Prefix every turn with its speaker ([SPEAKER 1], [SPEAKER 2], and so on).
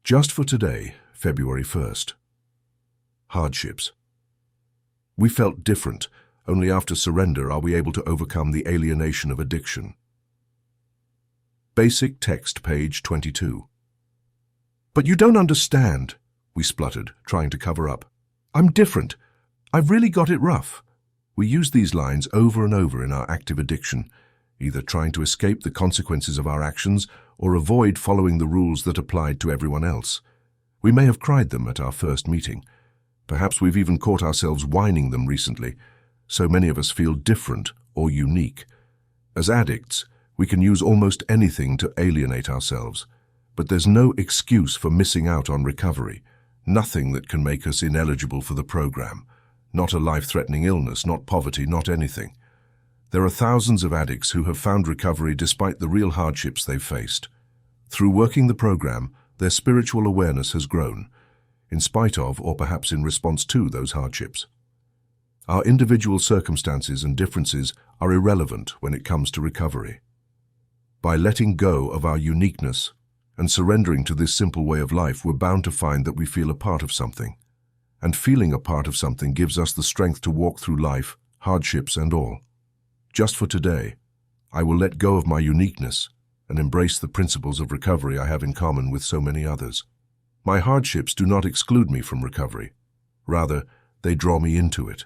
[SPEAKER 1] Just for today, February 1st. Hardships. We felt different. Only after surrender are we able to overcome the alienation of addiction. Basic text, page 22. "But you don't understand," we spluttered, trying to cover up. "I'm different. I've really got it rough." We use these lines over and over in our active addiction, either trying to escape the consequences of our actions or avoid following the rules that applied to everyone else. We may have cried them at our first meeting. Perhaps we've even caught ourselves whining them recently. So many of us feel different or unique. As addicts, we can use almost anything to alienate ourselves, but there's no excuse for missing out on recovery, nothing that can make us ineligible for the program. Not a life-threatening illness, not poverty, not anything. There are thousands of addicts who have found recovery despite the real hardships they've faced. Through working the program, their spiritual awareness has grown, in spite of or perhaps in response to those hardships. Our individual circumstances and differences are irrelevant when it comes to recovery. By letting go of our uniqueness and surrendering to this simple way of life, we're bound to find that we feel a part of something. And feeling a part of something gives us the strength to walk through life, hardships and all. Just for today, I will let go of my uniqueness and embrace the principles of recovery I have in common with so many others. My hardships do not exclude me from recovery. Rather, they draw me into it.